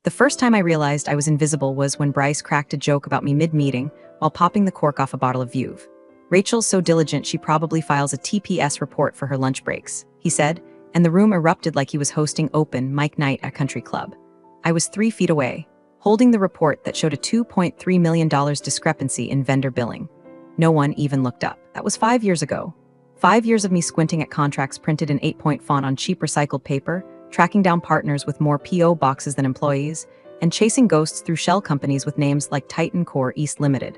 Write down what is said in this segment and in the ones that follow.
The first time I realized I was invisible was when Bryce cracked a joke about me mid-meeting while popping the cork off a bottle of Veuve. "Rachel's so diligent she probably files a TPS report for her lunch breaks," he said, and the room erupted like he was hosting open mic night at a country club. I was 3 feet away, holding the report that showed a $2.3 million discrepancy in vendor billing. No one even looked up. That was 5 years ago. 5 years of me squinting at contracts printed in 8-point font on cheap recycled paper, tracking down partners with more P.O. boxes than employees, and chasing ghosts through shell companies with names like Titan Core East Limited.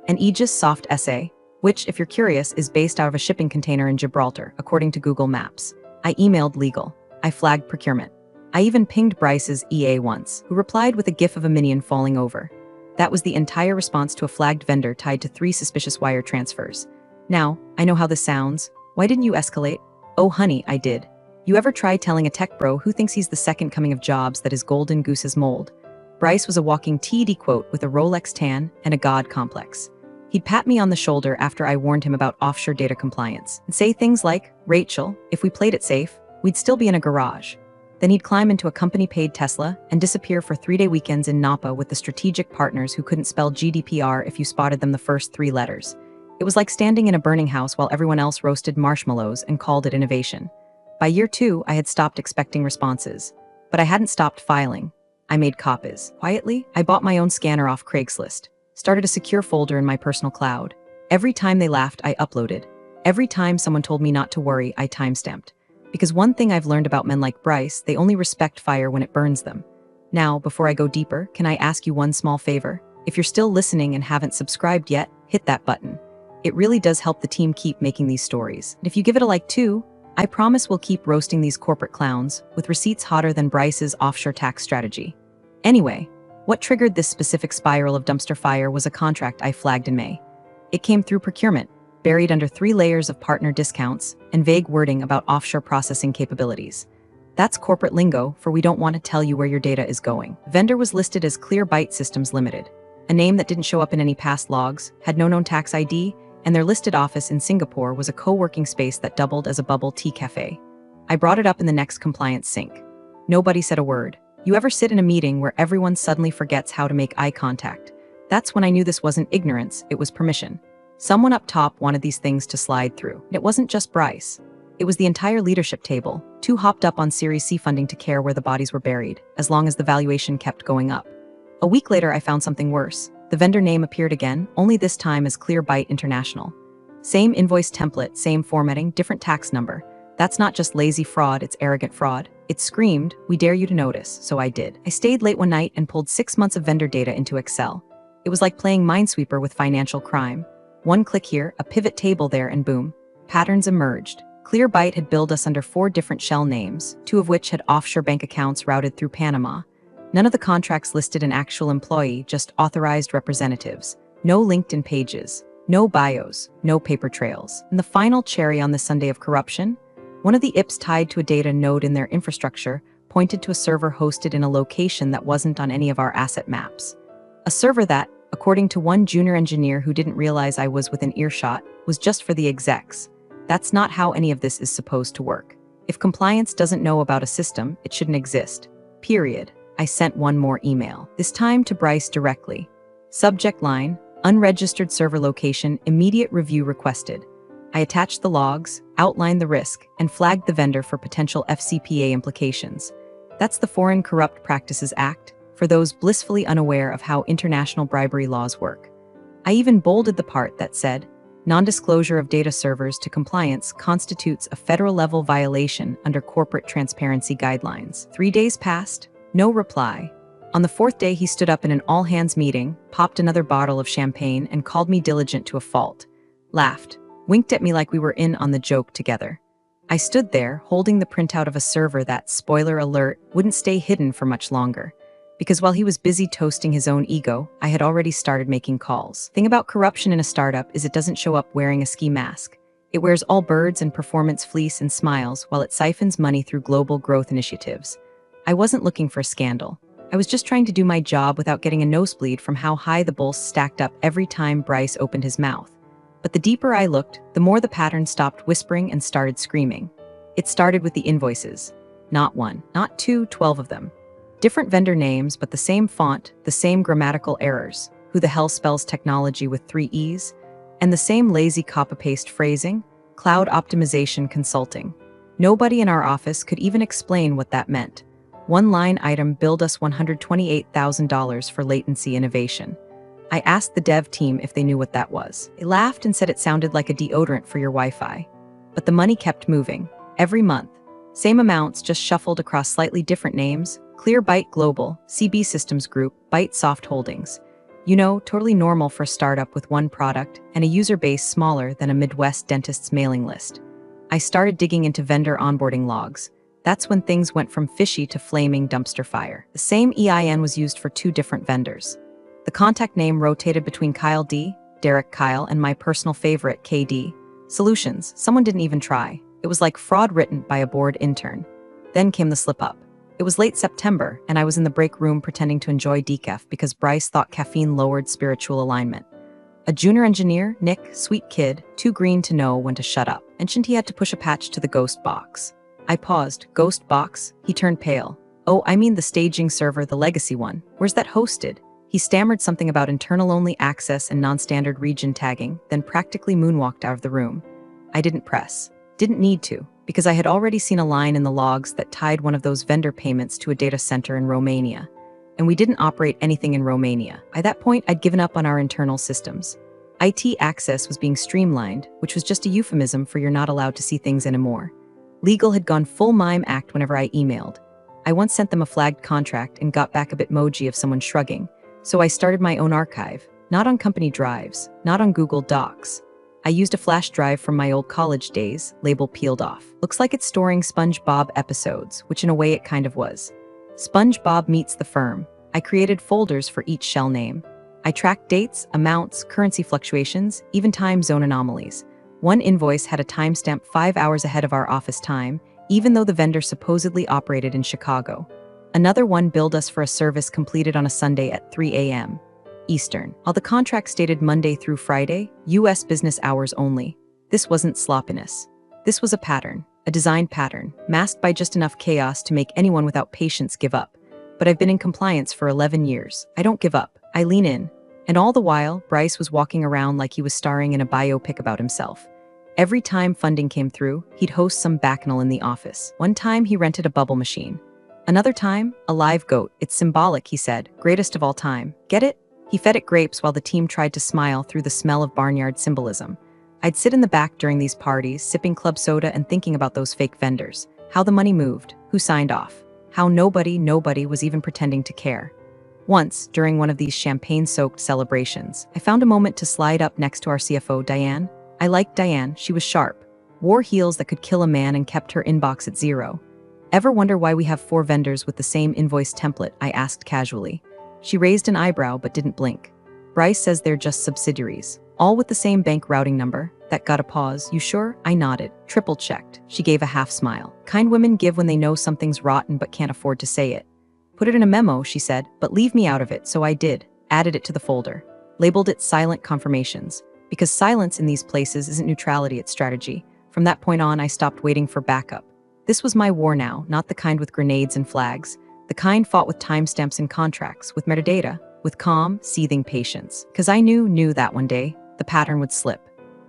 An Aegis Soft essay, which, if you're curious, is based out of a shipping container in Gibraltar, according to Google Maps. I emailed legal. I flagged procurement. I even pinged Bryce's EA once, who replied with a gif of a minion falling over. That was the entire response to a flagged vendor tied to 3 suspicious wire transfers. Now, I know how this sounds. Why didn't you escalate? Oh honey, I did. You ever try telling a tech bro who thinks he's the second coming of Jobs that his golden goose is mold? Bryce was a walking TED quote with a Rolex tan and a God complex. He'd pat me on the shoulder after I warned him about offshore data compliance, and say things like, "Rachel, if we played it safe, we'd still be in a garage." Then he'd climb into a company-paid Tesla and disappear for 3-day weekends in Napa with the strategic partners who couldn't spell GDPR if you spotted them the first 3 letters. It was like standing in a burning house while everyone else roasted marshmallows and called it innovation. By year 2, I had stopped expecting responses. But I hadn't stopped filing. I made copies. Quietly, I bought my own scanner off Craigslist. Started a secure folder in my personal cloud. Every time they laughed, I uploaded. Every time someone told me not to worry, I timestamped. Because one thing I've learned about men like Bryce, they only respect fire when it burns them. Now, before I go deeper, can I ask you one small favor? If you're still listening and haven't subscribed yet, hit that button. It really does help the team keep making these stories. And if you give it a like too, I promise we'll keep roasting these corporate clowns, with receipts hotter than Bryce's offshore tax strategy. Anyway, what triggered this specific spiral of dumpster fire was a contract I flagged in May. It came through procurement, buried under 3 layers of partner discounts and vague wording about offshore processing capabilities. That's corporate lingo for "we don't want to tell you where your data is going." Vendor was listed as Clear Byte Systems Limited, a name that didn't show up in any past logs, had no known tax ID, and their listed office in Singapore was a co-working space that doubled as a bubble tea cafe. I brought it up in the next compliance sync. Nobody said a word. You ever sit in a meeting where everyone suddenly forgets how to make eye contact? That's when I knew this wasn't ignorance, it was permission. Someone up top wanted these things to slide through. It wasn't just Bryce. It was the entire leadership table, too hopped up on Series C funding to care where the bodies were buried, as long as the valuation kept going up. A week later, I found something worse. The vendor name appeared again, only this time as Clear Byte International. Same invoice template, same formatting, different tax number. That's not just lazy fraud, it's arrogant fraud. It screamed, "We dare you to notice," so I did. I stayed late one night and pulled 6 months of vendor data into Excel. It was like playing Minesweeper with financial crime. One click here, a pivot table there, and boom. Patterns emerged. Clear Byte had billed us under 4 different shell names, 2 of which had offshore bank accounts routed through Panama. None of the contracts listed an actual employee, just authorized representatives. No LinkedIn pages, no bios, no paper trails. And the final cherry on the sundae of corruption? One of the IPs tied to a data node in their infrastructure pointed to a server hosted in a location that wasn't on any of our asset maps. A server that, according to one junior engineer who didn't realize I was within earshot, was just for the execs. That's not how any of this is supposed to work. If compliance doesn't know about a system, it shouldn't exist. Period. I sent one more email, this time to Bryce directly. Subject line, "Unregistered server location, immediate review requested." I attached the logs, outlined the risk, and flagged the vendor for potential FCPA implications. That's the Foreign Corrupt Practices Act, for those blissfully unaware of how international bribery laws work. I even bolded the part that said, "Non-disclosure of data servers to compliance constitutes a federal-level violation under corporate transparency guidelines." 3 days passed, no reply. On the 4th day, he stood up in an all-hands meeting, popped another bottle of champagne, and called me diligent to a fault. Laughed, winked at me like we were in on the joke together. I stood there, holding the printout of a server that, spoiler alert, wouldn't stay hidden for much longer. Because while he was busy toasting his own ego, I had already started making calls. Thing about corruption in a startup is it doesn't show up wearing a ski mask. It wears all birds and performance fleece and smiles while it siphons money through global growth initiatives. I wasn't looking for a scandal. I was just trying to do my job without getting a nosebleed from how high the bulls stacked up every time Bryce opened his mouth. But the deeper I looked, the more the pattern stopped whispering and started screaming. It started with the invoices. Not 1, not 2, 12 of them. Different vendor names, but the same font, the same grammatical errors. Who the hell spells technology with 3 E's? And the same lazy copy-paste phrasing, cloud optimization consulting. Nobody in our office could even explain what that meant. One line item billed us $128,000 for latency innovation. I asked the dev team if they knew what that was. They laughed and said it sounded like a deodorant for your Wi-Fi. But the money kept moving. Every month. Same amounts, just shuffled across slightly different names. ClearByte Global, CB Systems Group, ByteSoft Holdings. You know, totally normal for a startup with one product and a user base smaller than a Midwest dentist's mailing list. I started digging into vendor onboarding logs. That's when things went from fishy to flaming dumpster fire. The same EIN was used for 2 different vendors. The contact name rotated between Kyle D., Derek Kyle, and my personal favorite, KD. Solutions. Someone didn't even try. It was like fraud written by a bored intern. Then came the slip-up. It was late September, and I was in the break room pretending to enjoy decaf because Bryce thought caffeine lowered spiritual alignment. A junior engineer, Nick, sweet kid, too green to know when to shut up, mentioned he had to push a patch to the ghost box. I paused. Ghost box? He turned pale. Oh, I mean the staging server, the legacy one. Where's that hosted? He stammered something about internal-only access and non-standard region tagging, then practically moonwalked out of the room. I didn't press. Didn't need to, because I had already seen a line in the logs that tied one of those vendor payments to a data center in Romania. And we didn't operate anything in Romania. By that point, I'd given up on our internal systems. IT access was being streamlined, which was just a euphemism for you're not allowed to see things anymore. Legal had gone full mime act whenever I emailed. I once sent them a flagged contract and got back a bitmoji of someone shrugging. So I started my own archive, not on company drives, not on Google Docs. I used a flash drive from my old college days, label peeled off. Looks like it's storing SpongeBob episodes, which in a way it kind of was. SpongeBob meets the firm. I created folders for each shell name. I tracked dates, amounts, currency fluctuations, even time zone anomalies. One invoice had a timestamp 5 hours ahead of our office time, even though the vendor supposedly operated in Chicago. Another one billed us for a service completed on a Sunday at 3 a.m. Eastern. While the contract stated Monday through Friday, U.S. business hours only. This wasn't sloppiness. This was a pattern, a design pattern, masked by just enough chaos to make anyone without patience give up. But I've been in compliance for 11 years. I don't give up. I lean in. And all the while, Bryce was walking around like he was starring in a biopic about himself. Every time funding came through, he'd host some bacchanal in the office. One time, he rented a bubble machine. Another time, a live goat. It's symbolic, he said. Greatest of all time. Get it? He fed it grapes while the team tried to smile through the smell of barnyard symbolism. I'd sit in the back during these parties, sipping club soda and thinking about those fake vendors. How the money moved, who signed off, how nobody was even pretending to care. Once, during one of these champagne-soaked celebrations, I found a moment to slide up next to our CFO, Diane. I liked Diane, she was sharp, wore heels that could kill a man and kept her inbox at 0. Ever wonder why we have 4 vendors with the same invoice template? I asked casually. She raised an eyebrow but didn't blink. Bryce says they're just subsidiaries, all with the same bank routing number. That got a pause. You sure? I nodded. Triple-checked. She gave a half smile. Kind women give when they know something's rotten but can't afford to say it. Put it in a memo, she said, but leave me out of it, so I did. Added it to the folder. Labeled it Silent Confirmations. Because silence in these places isn't neutrality, it's strategy. From that point on, I stopped waiting for backup. This was my war now, not the kind with grenades and flags. The kind fought with timestamps and contracts, with metadata, with calm, seething patience. Because I knew that one day, the pattern would slip.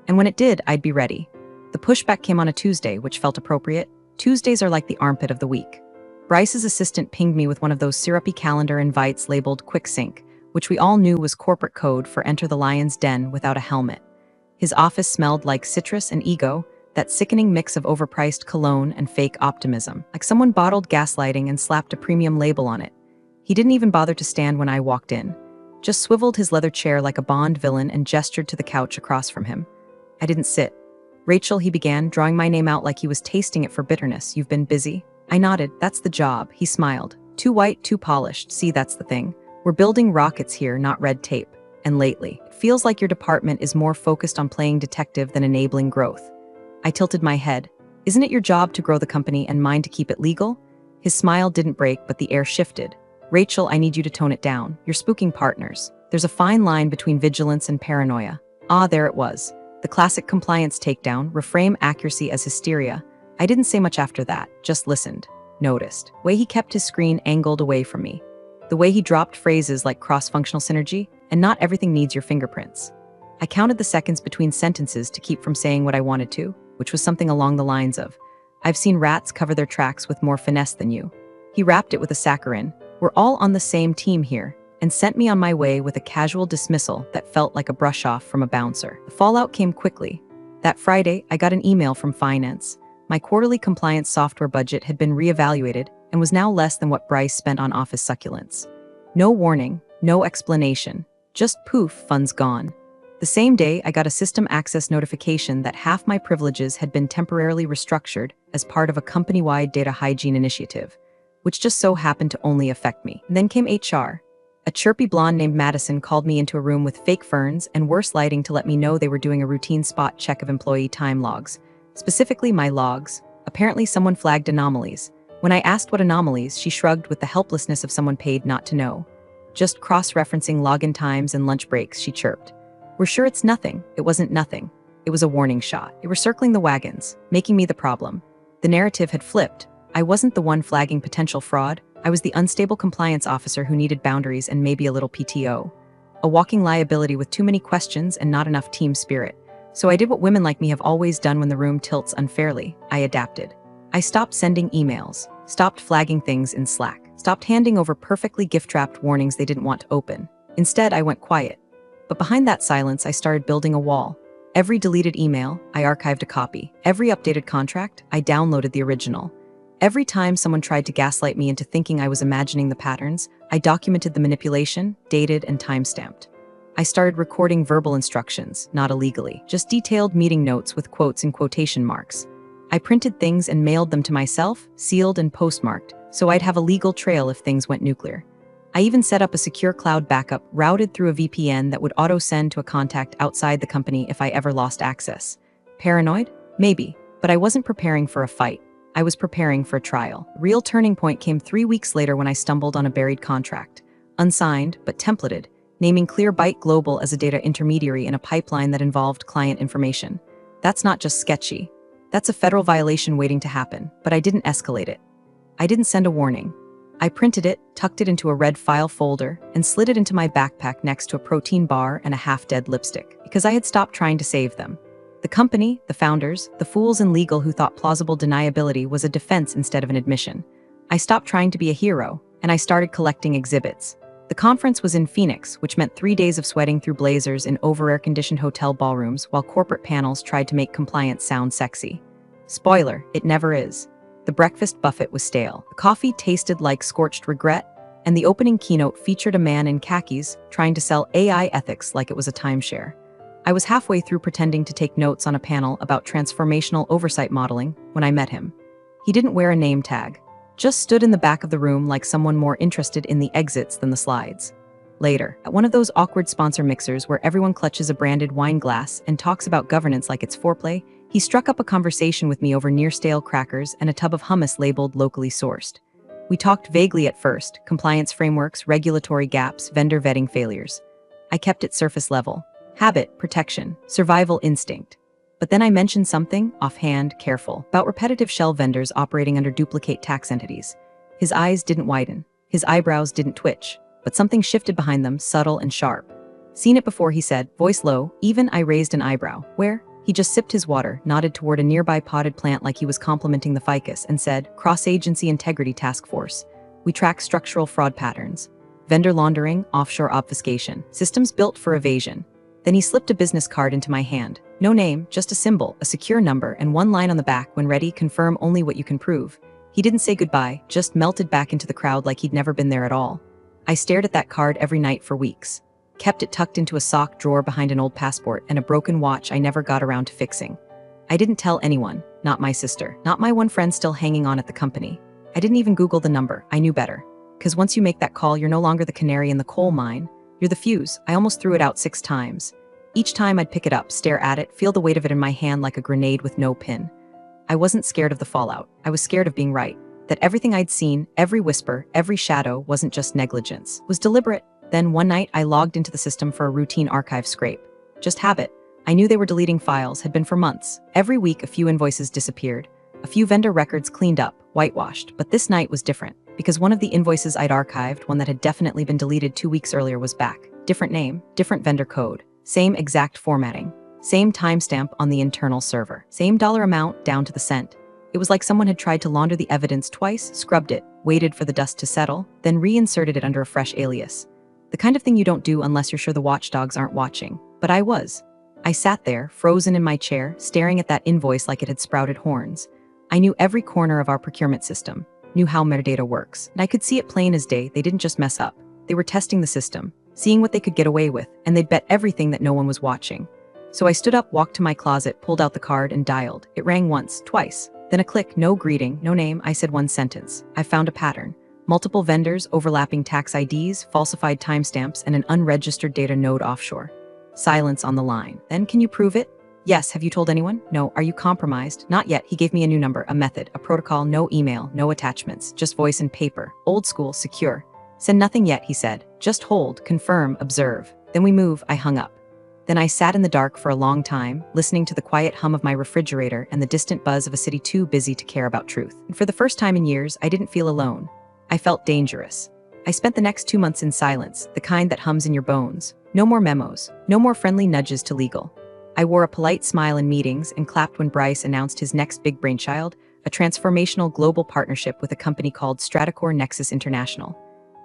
And when it did, I'd be ready. The pushback came on a Tuesday, which felt appropriate. Tuesdays are like the armpit of the week. Bryce's assistant pinged me with one of those syrupy calendar invites labeled Quick Sync, which we all knew was corporate code for enter the lion's den without a helmet. His office smelled like citrus and ego, that sickening mix of overpriced cologne and fake optimism, like someone bottled gaslighting and slapped a premium label on it. He didn't even bother to stand when I walked in, just swiveled his leather chair like a Bond villain and gestured to the couch across from him. I didn't sit. Rachel, he began, drawing my name out like he was tasting it for bitterness. You've been busy? I nodded. That's the job. He smiled. Too white, too polished. See, that's the thing. We're building rockets here, not red tape. And lately, it feels like your department is more focused on playing detective than enabling growth. I tilted my head. Isn't it your job to grow the company and mine to keep it legal? His smile didn't break, but the air shifted. Rachel, I need you to tone it down. You're spooking partners. There's a fine line between vigilance and paranoia. Ah, there it was. The classic compliance takedown, reframe accuracy as hysteria. I didn't say much after that, just listened. noticed. The way he kept his screen angled away from me. The way he dropped phrases like cross-functional synergy, and not everything needs your fingerprints. I counted the seconds between sentences to keep from saying what I wanted to, which was something along the lines of, "I've seen rats cover their tracks with more finesse than you." He wrapped it with a saccharine, "We're all on the same team here," and sent me on my way with a casual dismissal that felt like a brush-off from a bouncer. The fallout came quickly. That Friday, I got an email from finance. My quarterly compliance software budget had been reevaluated and was now less than what Bryce spent on office succulents. No warning, no explanation, just poof, funds gone. The same day, I got a system access notification that half my privileges had been temporarily restructured as part of a company-wide data hygiene initiative, which just so happened to only affect me. And then came HR. A chirpy blonde named Madison called me into a room with fake ferns and worse lighting to let me know they were doing a routine spot check of employee time logs, specifically my logs. Apparently someone flagged anomalies. When I asked what anomalies, she shrugged with the helplessness of someone paid not to know. Just cross-referencing login times and lunch breaks, she chirped. "We're sure it's nothing." It wasn't nothing. It was a warning shot. They were circling the wagons, making me the problem. The narrative had flipped. I wasn't the one flagging potential fraud. I was the unstable compliance officer who needed boundaries and maybe a little PTO. A walking liability with too many questions and not enough team spirit. So I did what women like me have always done when the room tilts unfairly. I adapted. I stopped sending emails, stopped flagging things in Slack, stopped handing over perfectly gift-wrapped warnings they didn't want to open. Instead, I went quiet. But behind that silence, I started building a wall. Every deleted email, I archived a copy. Every updated contract, I downloaded the original. Every time someone tried to gaslight me into thinking I was imagining the patterns, I documented the manipulation, dated, and timestamped. I started recording verbal instructions, not illegally, just detailed meeting notes with quotes and quotation marks. I printed things and mailed them to myself, sealed and postmarked, so I'd have a legal trail if things went nuclear. I even set up a secure cloud backup routed through a VPN that would auto-send to a contact outside the company if I ever lost access. Paranoid? Maybe, but I wasn't preparing for a fight. I was preparing for a trial. The real turning point came 3 weeks later when I stumbled on a buried contract. Unsigned, but templated, naming ClearByte Global as a data intermediary in a pipeline that involved client information. That's not just sketchy. That's a federal violation waiting to happen, but I didn't escalate it. I didn't send a warning. I printed it, tucked it into a red file folder, and slid it into my backpack next to a protein bar and a half-dead lipstick, because I had stopped trying to save them. The company, the founders, the fools in legal who thought plausible deniability was a defense instead of an admission. I stopped trying to be a hero, and I started collecting exhibits. The conference was in Phoenix, which meant 3 days of sweating through blazers in over-air-conditioned hotel ballrooms while corporate panels tried to make compliance sound sexy. Spoiler, it never is. The breakfast buffet was stale. The coffee tasted like scorched regret, and the opening keynote featured a man in khakis trying to sell AI ethics like it was a timeshare. I was halfway through pretending to take notes on a panel about transformational oversight modeling when I met him. He didn't wear a name tag, just stood in the back of the room like someone more interested in the exits than the slides. Later, at one of those awkward sponsor mixers where everyone clutches a branded wine glass and talks about governance like it's foreplay, he struck up a conversation with me over near-stale crackers and a tub of hummus labeled locally sourced. We talked vaguely at first, compliance frameworks, regulatory gaps, vendor vetting failures. I kept it surface level. Habit, protection, survival instinct. But then I mentioned something, offhand, careful, about repetitive shell vendors operating under duplicate tax entities. His eyes didn't widen. His eyebrows didn't twitch. But something shifted behind them, subtle and sharp. "Seen it before," he said, voice low. Even I raised an eyebrow. "Where?" He just sipped his water, nodded toward a nearby potted plant like he was complimenting the ficus, and said, "Cross-Agency Integrity Task Force. We track structural fraud patterns. Vendor laundering, offshore obfuscation. Systems built for evasion." Then he slipped a business card into my hand. No name, just a symbol, a secure number, and one line on the back: "When ready, confirm only what you can prove." He didn't say goodbye, just melted back into the crowd like he'd never been there at all. I stared at that card every night for weeks. Kept it tucked into a sock drawer behind an old passport and a broken watch I never got around to fixing. I didn't tell anyone, not my sister, not my one friend still hanging on at the company. I didn't even Google the number, I knew better. Because once you make that call, you're no longer the canary in the coal mine, you're the fuse. I almost threw it out 6 times. Each time I'd pick it up, stare at it, feel the weight of it in my hand like a grenade with no pin. I wasn't scared of the fallout, I was scared of being right. That everything I'd seen, every whisper, every shadow, wasn't just negligence, was deliberate. Then one night I logged into the system for a routine archive scrape. Just habit. I knew they were deleting files, had been for months. Every week a few invoices disappeared. A few vendor records cleaned up, whitewashed, but this night was different, because one of the invoices I'd archived, one that had definitely been deleted 2 weeks earlier, was back. Different name, different vendor code, same exact formatting, same timestamp on the internal server, same dollar amount down to the cent. It was like someone had tried to launder the evidence twice, scrubbed it, waited for the dust to settle, then reinserted it under a fresh alias. The kind of thing you don't do unless you're sure the watchdogs aren't watching. But I was. I sat there, frozen in my chair, staring at that invoice like it had sprouted horns. I knew every corner of our procurement system, knew how metadata works, and I could see it plain as day. They didn't just mess up. They were testing the system, seeing what they could get away with, and they'd bet everything that no one was watching. So I stood up, walked to my closet, pulled out the card, and dialed. It rang once, twice. Then a click, no greeting, no name. I said one sentence. I found a pattern. Multiple vendors, overlapping tax IDs, falsified timestamps, and an unregistered data node offshore. Silence on the line. Then, can you prove it? Yes. Have you told anyone? No. Are you compromised? Not yet. He gave me a new number, a method, a protocol, no email, no attachments, just voice and paper. Old school, secure. Send nothing yet, he said. Just hold, confirm, observe. Then we move. I hung up. Then I sat in the dark for a long time, listening to the quiet hum of my refrigerator and the distant buzz of a city too busy to care about truth. And for the first time in years, I didn't feel alone. I felt dangerous. I spent the next 2 months in silence, the kind that hums in your bones. No more memos, no more friendly nudges to legal. I wore a polite smile in meetings and clapped when Bryce announced his next big brainchild, a transformational global partnership with a company called Stratacore Nexus International.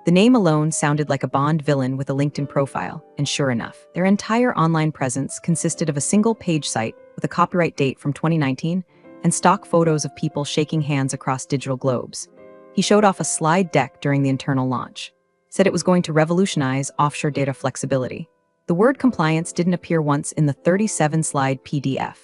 The name alone sounded like a Bond villain with a LinkedIn profile, and sure enough, their entire online presence consisted of a single-page site with a copyright date from 2019 and stock photos of people shaking hands across digital globes. He showed off a slide deck during the internal launch, said it was going to revolutionize offshore data flexibility. The word compliance didn't appear once in the 37-slide PDF,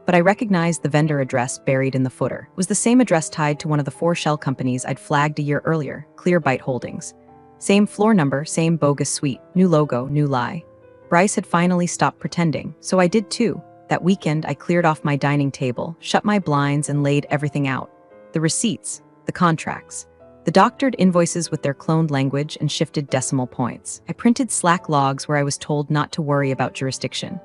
but I recognized the vendor address buried in the footer. It was the same address tied to one of the 4 shell companies I'd flagged a year earlier, Clearbyte Holdings. Same floor number, same bogus suite, new logo, new lie. Bryce had finally stopped pretending, so I did too. That weekend, I cleared off my dining table, shut my blinds, and laid everything out. The receipts, the contracts, the doctored invoices with their cloned language and shifted decimal points. I printed Slack logs where I was told not to worry about jurisdiction.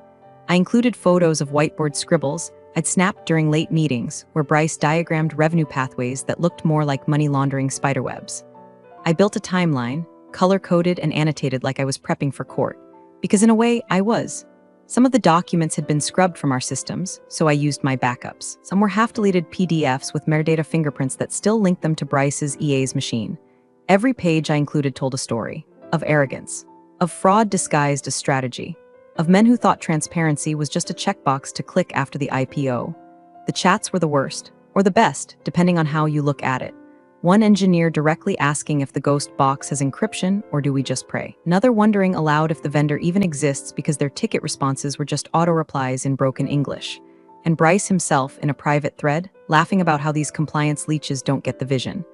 I included photos of whiteboard scribbles I'd snapped during late meetings where Bryce diagrammed revenue pathways that looked more like money laundering spiderwebs. I built a timeline, color-coded and annotated like I was prepping for court, because in a way, I was. Some of the documents had been scrubbed from our systems, so I used my backups. Some were half-deleted PDFs with metadata fingerprints that still linked them to Bryce's EA's machine. Every page I included told a story of arrogance, of fraud disguised as strategy, of men who thought transparency was just a checkbox to click after the IPO. The chats were the worst, or the best, depending on how you look at it. One engineer directly asking if the ghost box has encryption or do we just pray. Another wondering aloud if the vendor even exists because their ticket responses were just auto-replies in broken English. And Bryce himself in a private thread, laughing about how these compliance leeches don't get the vision.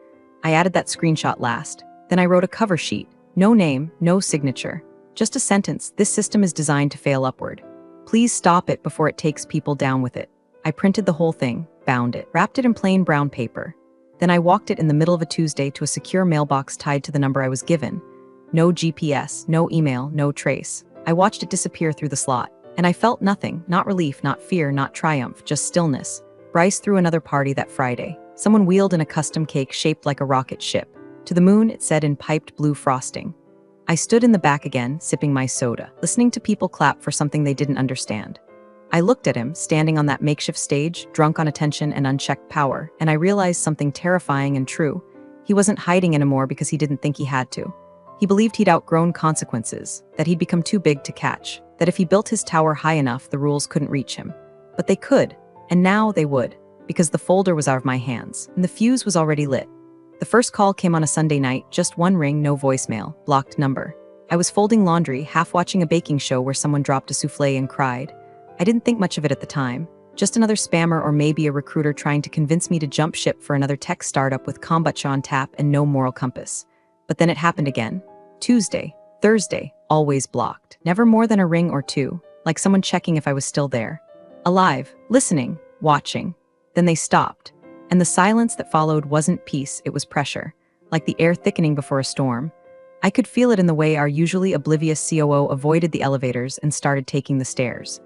I added that screenshot last. Then I wrote a cover sheet. No name, no signature. Just a sentence. This system is designed to fail upward. Please stop it before it takes people down with it. I printed the whole thing, bound it, wrapped it in plain brown paper. Then I walked it in the middle of a Tuesday to a secure mailbox tied to the number I was given. No GPS, no email, no trace. I watched it disappear through the slot, and I felt nothing, not relief, not fear, not triumph, just stillness. Bryce threw another party that Friday. Someone wheeled in a custom cake shaped like a rocket ship. To the moon, it said in piped blue frosting. I stood in the back again, sipping my soda, listening to people clap for something they didn't understand. I looked at him, standing on that makeshift stage, drunk on attention and unchecked power, and I realized something terrifying and true. He wasn't hiding anymore because he didn't think he had to. He believed he'd outgrown consequences, that he'd become too big to catch, that if he built his tower high enough, the rules couldn't reach him. But they could, and now they would, because the folder was out of my hands, and the fuse was already lit. The first call came on a Sunday night, just one ring, no voicemail, blocked number. I was folding laundry, half watching a baking show where someone dropped a soufflé and cried. I didn't think much of it at the time, just another spammer or maybe a recruiter trying to convince me to jump ship for another tech startup with kombucha on tap and no moral compass. But then it happened again. Tuesday, Thursday, always blocked. Never more than a ring or two, like someone checking if I was still there. Alive, listening, watching. Then they stopped, and the silence that followed wasn't peace, it was pressure, like the air thickening before a storm. I could feel it in the way our usually oblivious COO avoided the elevators and started taking the stairs.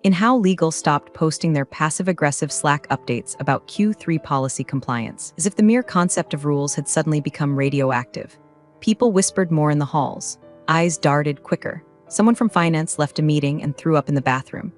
in how legal stopped posting their passive-aggressive Slack updates about Q3 policy compliance, as if the mere concept of rules had suddenly become radioactive. People whispered more in the halls. Eyes darted quicker. Someone from finance left a meeting and threw up in the bathroom.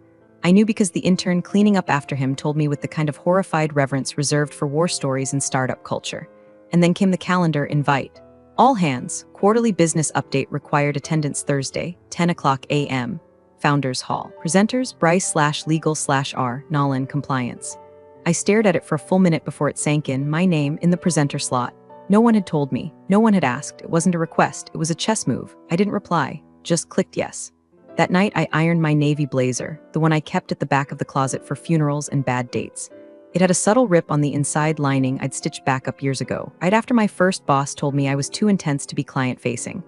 I knew because the intern cleaning up after him told me with the kind of horrified reverence reserved for war stories and startup culture. And then came the calendar invite. All hands, quarterly business update required attendance Thursday, 10 o'clock a.m., Founders Hall. Presenters, Bryce/legal/R, Nolan, compliance. I stared at it for a full minute before it sank in, my name in the presenter slot. No one had told me. No one had asked. It wasn't a request. It was a chess move. I didn't reply. Just clicked yes. That night, I ironed my navy blazer, the one I kept at the back of the closet for funerals and bad dates. It had a subtle rip on the inside lining I'd stitched back up years ago, right after my first boss told me I was too intense to be client-facing.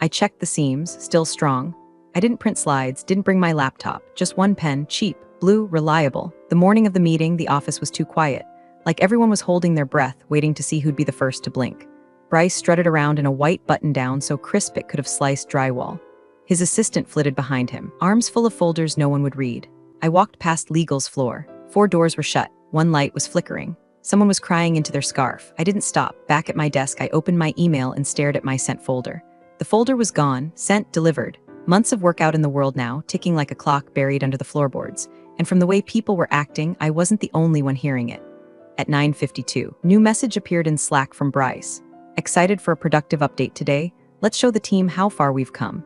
I checked the seams, still strong. I didn't print slides, didn't bring my laptop, just one pen, cheap, blue, reliable. The morning of the meeting, the office was too quiet. Like everyone was holding their breath, waiting to see who'd be the first to blink. Bryce strutted around in a white button-down so crisp it could have sliced drywall. His assistant flitted behind him, arms full of folders no one would read. I walked past legal's floor. 4 doors were shut. One light was flickering. Someone was crying into their scarf. I didn't stop. Back at my desk, I opened my email and stared at my sent folder. The folder was gone, sent, delivered. Months of work out in the world now, ticking like a clock buried under the floorboards. And from the way people were acting, I wasn't the only one hearing it. At 9:52, new message appeared in Slack from Bryce. Excited for a productive update today? Let's show the team how far we've come.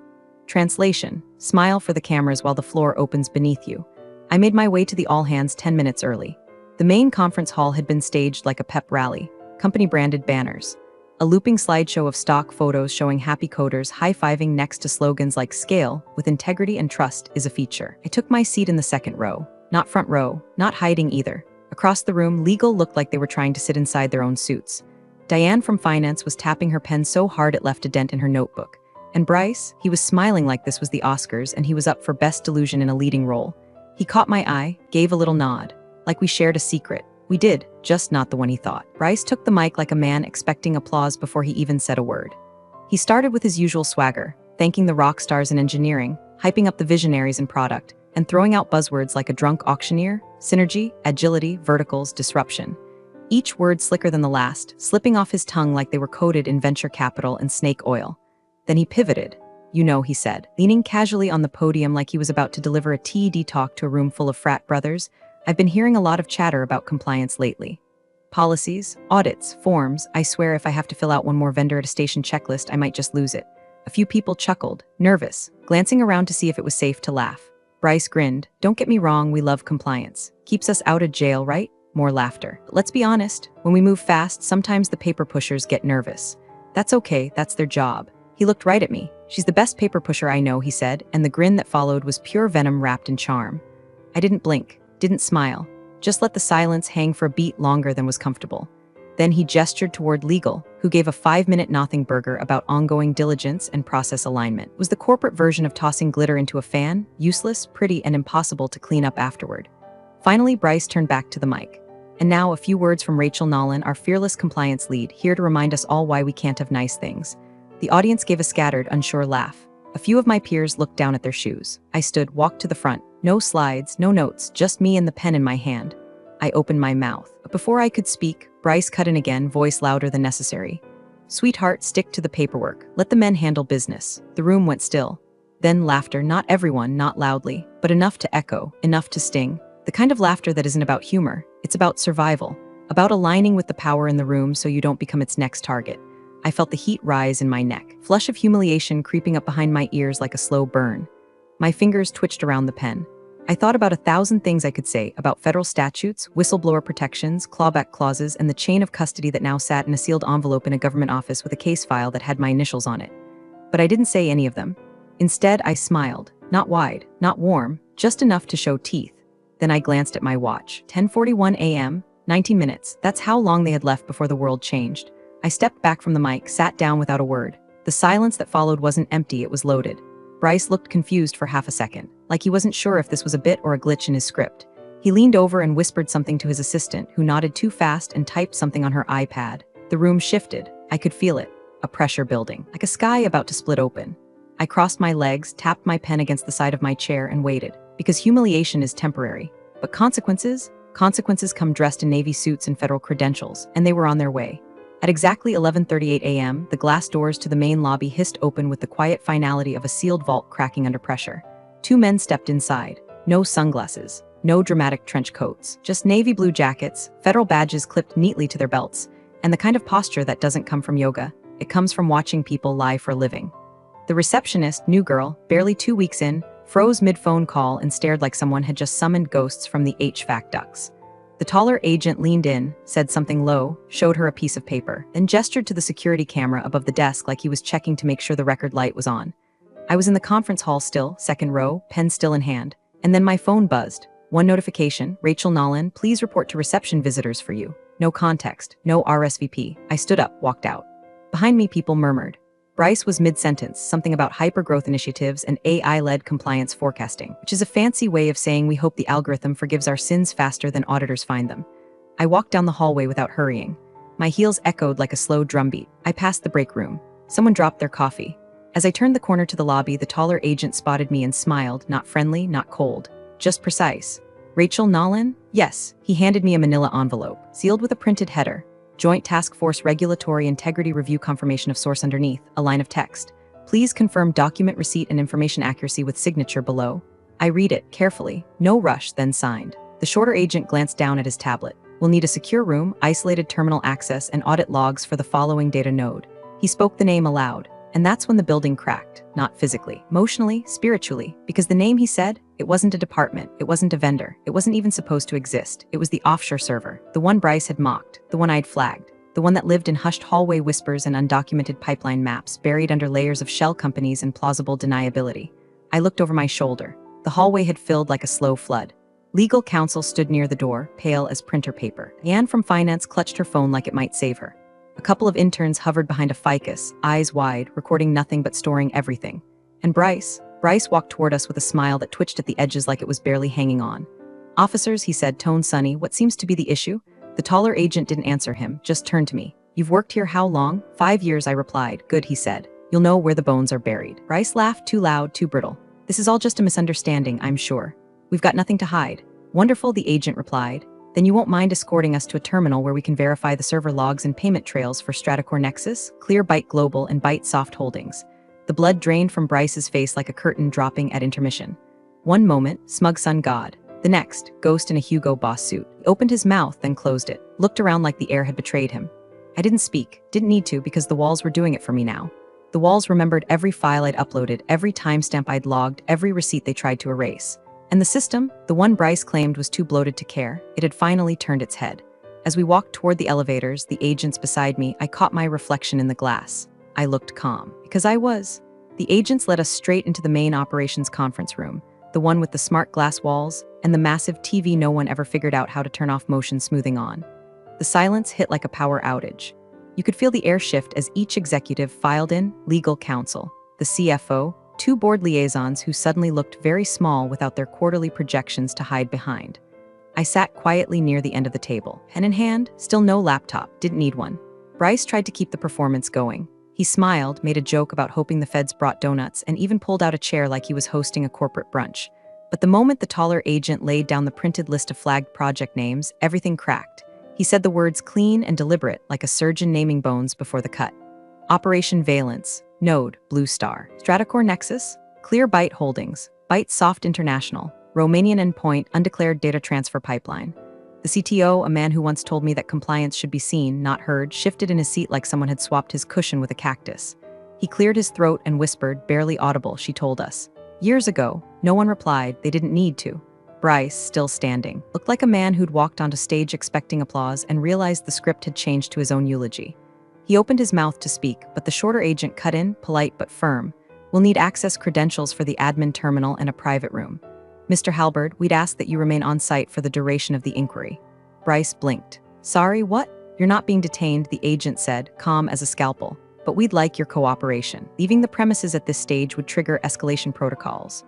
Translation: smile for the cameras while the floor opens beneath you. I made my way to the all hands 10 minutes early. The main conference hall had been staged like a pep rally, company-branded banners. A looping slideshow of stock photos showing happy coders high-fiving next to slogans like "Scale with integrity and trust" is a feature. I took my seat in the second row. Not front row, not hiding either. Across the room, legal looked like they were trying to sit inside their own suits. Diane from finance was tapping her pen so hard it left a dent in her notebook. And Bryce, he was smiling like this was the Oscars and he was up for Best Delusion in a leading role. He caught my eye, gave a little nod. Like we shared a secret. We did, just not the one he thought. Bryce took the mic like a man expecting applause before he even said a word. He started with his usual swagger, thanking the rock stars in engineering, hyping up the visionaries in product, and throwing out buzzwords like a drunk auctioneer, synergy, agility, verticals, disruption. Each word slicker than the last, slipping off his tongue like they were coded in venture capital and snake oil. Then he pivoted. "You know," he said, leaning casually on the podium like he was about to deliver a TED talk to a room full of frat brothers. "I've been hearing a lot of chatter about compliance lately. Policies, audits, forms. I swear if I have to fill out one more vendor attestation checklist, I might just lose it." A few people chuckled, nervous, glancing around to see if it was safe to laugh. Bryce grinned. "Don't get me wrong, we love compliance. Keeps us out of jail, right?" More laughter. "But let's be honest, when we move fast, sometimes the paper pushers get nervous. That's okay, that's their job." He looked right at me. "She's the best paper pusher I know," he said, and the grin that followed was pure venom wrapped in charm. I didn't blink. Didn't smile, just let the silence hang for a beat longer than was comfortable. Then he gestured toward legal, who gave a 5-minute nothing burger about ongoing diligence and process alignment. It was the corporate version of tossing glitter into a fan, useless, pretty, and impossible to clean up afterward. Finally, Bryce turned back to the mic. "And now a few words from Rachel Nolan, our fearless compliance lead, here to remind us all why we can't have nice things." The audience gave a scattered, unsure laugh. A few of my peers looked down at their shoes. I stood, walked to the front. No slides, no notes, just me and the pen in my hand. I opened my mouth. But before I could speak, Bryce cut in again, voice louder than necessary. "Sweetheart, stick to the paperwork. Let the men handle business." The room went still. Then laughter, not everyone, not loudly, but enough to echo, enough to sting. The kind of laughter that isn't about humor. It's about survival. About aligning with the power in the room so you don't become its next target. I felt the heat rise in my neck, flush of humiliation creeping up behind my ears like a slow burn. My fingers twitched around the pen. I thought about 1,000 things I could say about federal statutes, whistleblower protections, clawback clauses, and the chain of custody that now sat in a sealed envelope in a government office with a case file that had my initials on it. But I didn't say any of them. Instead, I smiled. Not wide, not warm, just enough to show teeth. Then I glanced at my watch. 10:41 a.m., 19 minutes. That's how long they had left before the world changed. I stepped back from the mic, sat down without a word. The silence that followed wasn't empty, it was loaded. Bryce looked confused for half a second, like he wasn't sure if this was a bit or a glitch in his script. He leaned over and whispered something to his assistant, who nodded too fast and typed something on her iPad. The room shifted. I could feel it. A pressure building, like a sky about to split open. I crossed my legs, tapped my pen against the side of my chair, and waited. because humiliation is temporary. But consequences? Consequences come dressed in Navy suits and federal credentials, and they were on their way. At exactly 11:38 a.m., the glass doors to the main lobby hissed open with the quiet finality of a sealed vault cracking under pressure. Two men stepped inside. No sunglasses, no dramatic trench coats, just navy blue jackets, federal badges clipped neatly to their belts, and the kind of posture that doesn't come from yoga. It comes from watching people lie for a living. The receptionist, new girl, barely 2 weeks in, froze mid-phone call and stared like someone had just summoned ghosts from the HVAC ducts. The taller agent leaned in, said something low, showed her a piece of paper, then gestured to the security camera above the desk like he was checking to make sure the record light was on. I was in the conference hall still, second row, pen still in hand, and then my phone buzzed. One notification, Rachel Nolan, please report to reception visitors for you. No context, no RSVP. I stood up, walked out. Behind me, people murmured. Bryce was mid-sentence, something about hyper-growth initiatives and AI-led compliance forecasting, which is a fancy way of saying we hope the algorithm forgives our sins faster than auditors find them. I walked down the hallway without hurrying. My heels echoed like a slow drumbeat. I passed the break room. Someone dropped their coffee. As I turned the corner to the lobby, the taller agent spotted me and smiled, not friendly, not cold, just precise. Rachel Nolan? Yes. He handed me a manila envelope, sealed with a printed header. Joint Task Force Regulatory Integrity Review confirmation of source underneath, a line of text. Please confirm document receipt and information accuracy with signature below. I read it carefully, no rush, then signed. The shorter agent glanced down at his tablet. We'll need a secure room, isolated terminal access, and audit logs for the following data node. He spoke the name aloud, and that's when the building cracked, not physically, emotionally, spiritually, because the name he said, it wasn't a department, it wasn't a vendor, it wasn't even supposed to exist. It was the offshore server, the one Bryce had mocked, the one I'd flagged, the one that lived in hushed hallway whispers and undocumented pipeline maps buried under layers of shell companies and plausible deniability. I looked over my shoulder. The hallway had filled like a slow flood. Legal counsel stood near the door, pale as printer paper. Anne from finance clutched her phone like it might save her. A couple of interns hovered behind a ficus, eyes wide, recording nothing but storing everything. And Bryce walked toward us with a smile that twitched at the edges like it was barely hanging on. Officers, he said, tone sunny, what seems to be the issue? The taller agent didn't answer him, just turned to me. You've worked here how long? 5 years, I replied. Good, he said. You'll know where the bones are buried. Bryce laughed, too loud, too brittle. This is all just a misunderstanding, I'm sure. We've got nothing to hide. Wonderful, the agent replied. Then you won't mind escorting us to a terminal where we can verify the server logs and payment trails for Stratacore Nexus, Clear Byte Global, and Byte Soft Holdings. The blood drained from Bryce's face like a curtain dropping at intermission. One moment, smug sun god. The next, ghost in a Hugo Boss suit. He opened his mouth, then closed it, looked around like the air had betrayed him. I didn't speak, didn't need to because the walls were doing it for me now. The walls remembered every file I'd uploaded, every timestamp I'd logged, every receipt they tried to erase. And the system, the one Bryce claimed was too bloated to care, it had finally turned its head. As we walked toward the elevators, the agents beside me, I caught my reflection in the glass. I looked calm, because I was. The agents led us straight into the main operations conference room, the one with the smart glass walls and the massive TV no one ever figured out how to turn off motion smoothing on. The silence hit like a power outage. You could feel the air shift as each executive filed in, legal counsel, the CFO, 2 board liaisons who suddenly looked very small without their quarterly projections to hide behind. I sat quietly near the end of the table, pen in hand, still no laptop, didn't need one. Bryce tried to keep the performance going. He smiled, made a joke about hoping the feds brought donuts, and even pulled out a chair like he was hosting a corporate brunch. But the moment the taller agent laid down the printed list of flagged project names, everything cracked. He said the words clean and deliberate, like a surgeon naming bones before the cut. Operation Valence, Node, Blue Star, Stratacore Nexus, Clear Byte Holdings, Byte Soft International, Romanian Endpoint Undeclared Data Transfer Pipeline. The CTO, a man who once told me that compliance should be seen, not heard, shifted in his seat like someone had swapped his cushion with a cactus. He cleared his throat and whispered, barely audible, she told us. Years ago, no one replied, they didn't need to. Bryce, still standing, looked like a man who'd walked onto stage expecting applause and realized the script had changed to his own eulogy. He opened his mouth to speak, but the shorter agent cut in, polite but firm. We'll need access credentials for the admin terminal and a private room. Mr. Halberd, we'd ask that you remain on site for the duration of the inquiry. Bryce blinked. Sorry, what? You're not being detained, the agent said, calm as a scalpel. But we'd like your cooperation. Leaving the premises at this stage would trigger escalation protocols.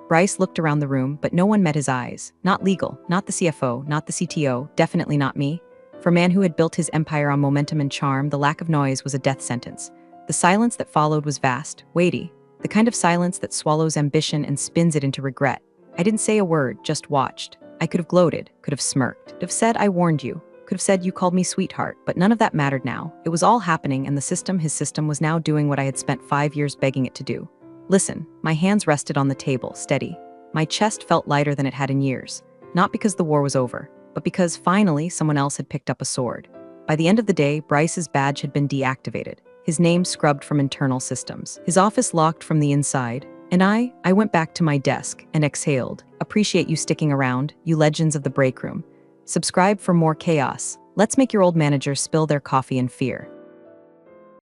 Bryce looked around the room, but no one met his eyes. Not legal, not the CFO, not the CTO, definitely not me. For a man who had built his empire on momentum and charm, the lack of noise was a death sentence. The silence that followed was vast, weighty, the kind of silence that swallows ambition and spins it into regret. I didn't say a word, just watched. I could have gloated, could have smirked, could have said I warned you, could have said you called me sweetheart, but none of that mattered now. It was all happening, and his system was now doing what I had spent 5 years begging it to do. Listen, my hands rested on the table, steady. My chest felt lighter than it had in years, not because the war was over, but because finally someone else had picked up a sword. By the end of the day, Bryce's badge had been deactivated, his name scrubbed from internal systems, his office locked from the inside, and I went back to my desk and exhaled. Appreciate you sticking around, you legends of the break room. Subscribe for more chaos. Let's make your old managers spill their coffee in fear.